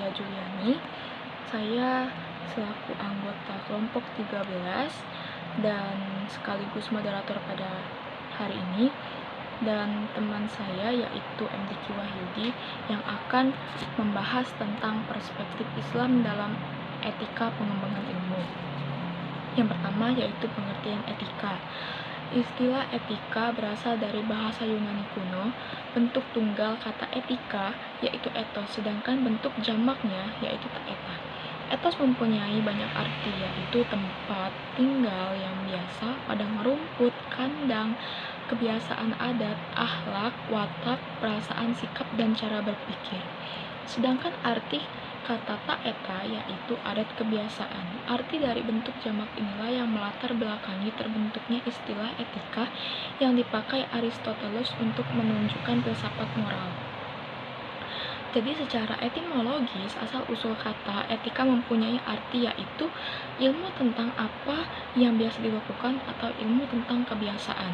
Lia Juliani. Saya selaku anggota kelompok 13 dan sekaligus moderator pada hari ini, dan teman saya yaitu MDQ Wahyudi yang akan membahas tentang perspektif Islam dalam etika pengembangan ilmu. Yang pertama yaitu pengertian etika. Istilah etika berasal dari bahasa Yunani kuno. Bentuk tunggal kata etika yaitu ethos, sedangkan bentuk jamaknya yaitu eta. Ethos mempunyai banyak arti, yaitu tempat tinggal yang biasa, padang rumput, kandang, kebiasaan adat, akhlak, watak, perasaan, sikap, dan cara berpikir. Sedangkan arti kata taeta yaitu adat kebiasaan. Arti dari bentuk jamak inilah yang melatar belakangi terbentuknya istilah etika yang dipakai Aristoteles untuk menunjukkan filsafat moral. Jadi secara etimologis, asal-usul kata etika mempunyai arti yaitu ilmu tentang apa yang biasa dilakukan atau ilmu tentang kebiasaan.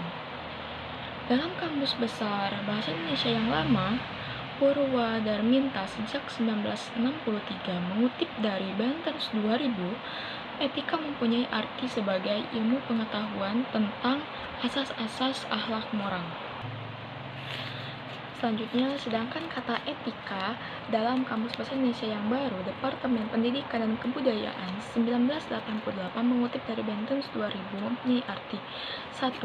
Dalam Kamus Besar Bahasa Indonesia yang lama, Purwadarminta sejak 1963 mengutip dari Bentens 2000, etika mempunyai arti sebagai ilmu pengetahuan tentang asas-asas akhlak moral. Selanjutnya, sedangkan kata etika dalam Kamus Bahasa Indonesia yang baru, Departemen Pendidikan dan Kebudayaan 1988 mengutip dari Bentens 2000 mempunyai arti 1.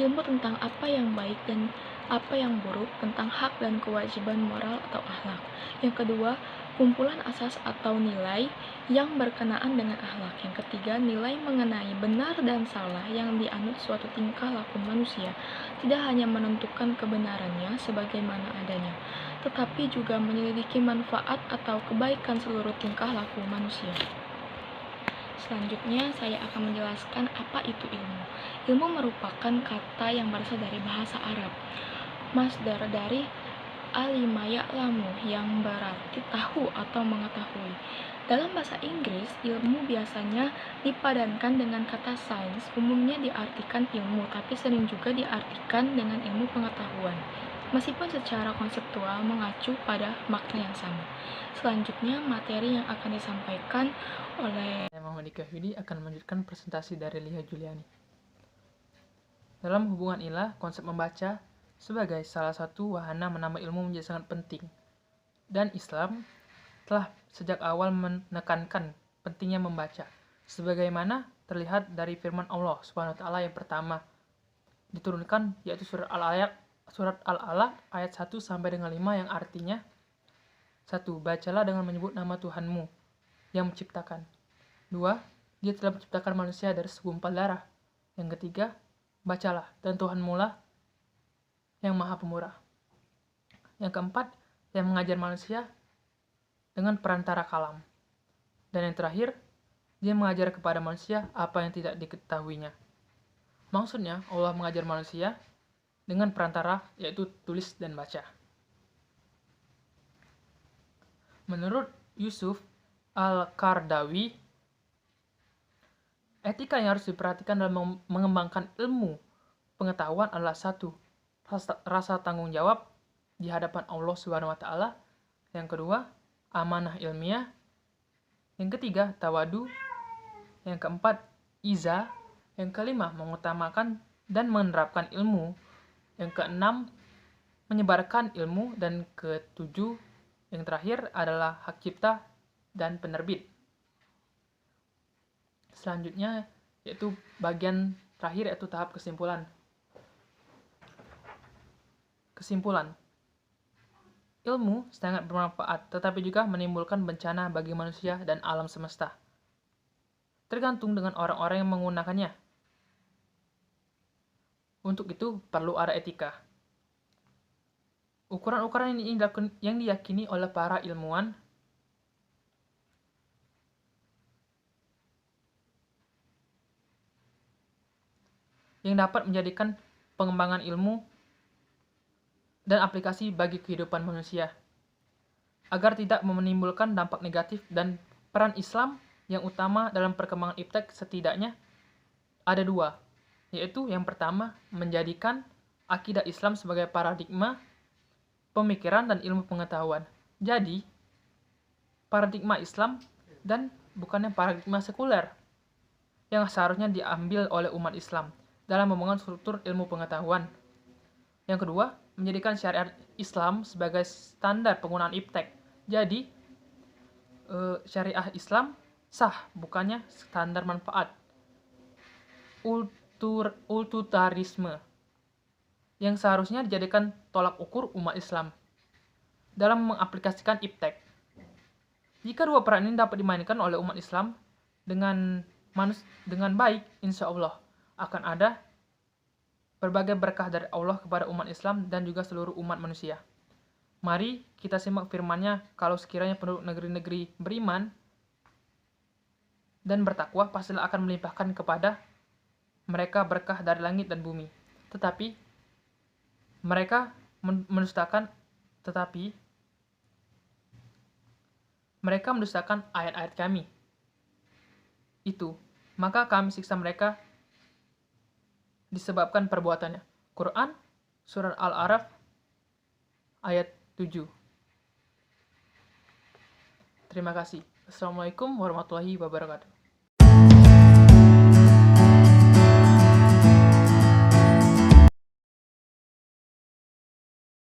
Ilmu tentang apa yang baik dan apa yang buruk, tentang hak dan kewajiban moral atau akhlak. Yang kedua, kumpulan asas atau nilai yang berkenaan dengan akhlak. Yang ketiga, nilai mengenai benar dan salah yang dianut suatu tingkah laku manusia, tidak hanya menentukan kebenarannya sebagaimana adanya, tetapi juga menyelidiki manfaat atau kebaikan seluruh tingkah laku manusia. Selanjutnya, saya akan menjelaskan apa itu ilmu. Ilmu merupakan kata yang berasal dari bahasa Arab. Masdar dari alima ya'lamu yang berarti tahu atau mengetahui. Dalam bahasa Inggris, ilmu biasanya dipadankan dengan kata science, umumnya diartikan ilmu, tapi sering juga diartikan dengan ilmu pengetahuan, meskipun secara konseptual mengacu pada makna yang sama. Selanjutnya, materi yang akan disampaikan oleh Saya Muhammad Wahyudi akan melanjutkan presentasi dari Lia Juliani. Dalam hubungan ilah, konsep membaca sebagai salah satu wahana menambah ilmu menjadi sangat penting. Dan Islam telah sejak awal menekankan pentingnya membaca, sebagaimana terlihat dari firman Allah SWT yang pertama diturunkan, yaitu surat Al-Alaq ayat 1 sampai dengan 5 yang artinya 1. Bacalah dengan menyebut nama Tuhanmu yang menciptakan. 2. Dia telah menciptakan manusia dari segumpal darah. Yang ketiga, bacalah, dan Tuhanmu lah yang maha pemurah. Yang keempat, yang mengajar manusia dengan perantara kalam. Dan yang terakhir, dia mengajar kepada manusia apa yang tidak diketahuinya. Maksudnya, Allah mengajar manusia dengan perantara, yaitu tulis dan baca. Menurut Yusuf Al-Qardawi, etika yang harus diperhatikan dalam mengembangkan ilmu pengetahuan adalah 1. Rasa tanggung jawab di hadapan Allah SWT. Yang kedua, amanah ilmiah. Yang ketiga, tawadu. Yang keempat, iza. Yang kelima, mengutamakan dan menerapkan ilmu. Yang keenam, menyebarkan ilmu. Dan ketujuh, yang terakhir adalah hak cipta dan penerbit. Selanjutnya, yaitu bagian terakhir, yaitu tahap kesimpulan. Kesimpulan, ilmu sangat bermanfaat, tetapi juga menimbulkan bencana bagi manusia dan alam semesta. Tergantung dengan orang-orang yang menggunakannya. Untuk itu, perlu ada etika. Ukuran-ukuran yang diyakini oleh para ilmuwan yang dapat menjadikan pengembangan ilmu dan aplikasi bagi kehidupan manusia, agar tidak menimbulkan dampak negatif. Dan peran Islam yang utama dalam perkembangan iptek setidaknya ada 2, yaitu yang pertama, menjadikan akidah Islam sebagai paradigma pemikiran dan ilmu pengetahuan. Jadi, paradigma Islam dan bukannya paradigma sekuler yang seharusnya diambil oleh umat Islam dalam membangun struktur ilmu pengetahuan. Yang kedua, menjadikan syariat Islam sebagai standar penggunaan iptek. Jadi, syariah Islam sah, bukannya standar manfaat. Utilitarisme yang seharusnya dijadikan tolak ukur umat Islam dalam mengaplikasikan iptek. Jika dua peran ini dapat dimainkan oleh umat Islam dengan baik, insya Allah akan ada berbagai berkah dari Allah kepada umat Islam dan juga seluruh umat manusia. Mari kita simak firman-Nya, kalau sekiranya penduduk negeri-negeri beriman dan bertakwa, pastilah akan melimpahkan kepada mereka berkah dari langit dan bumi. Tetapi mereka mendustakan ayat-ayat kami. Maka kami siksa mereka disebabkan perbuatannya. Quran, Surat Al-A'raf, ayat 7. Terima kasih. Assalamualaikum warahmatullahi wabarakatuh.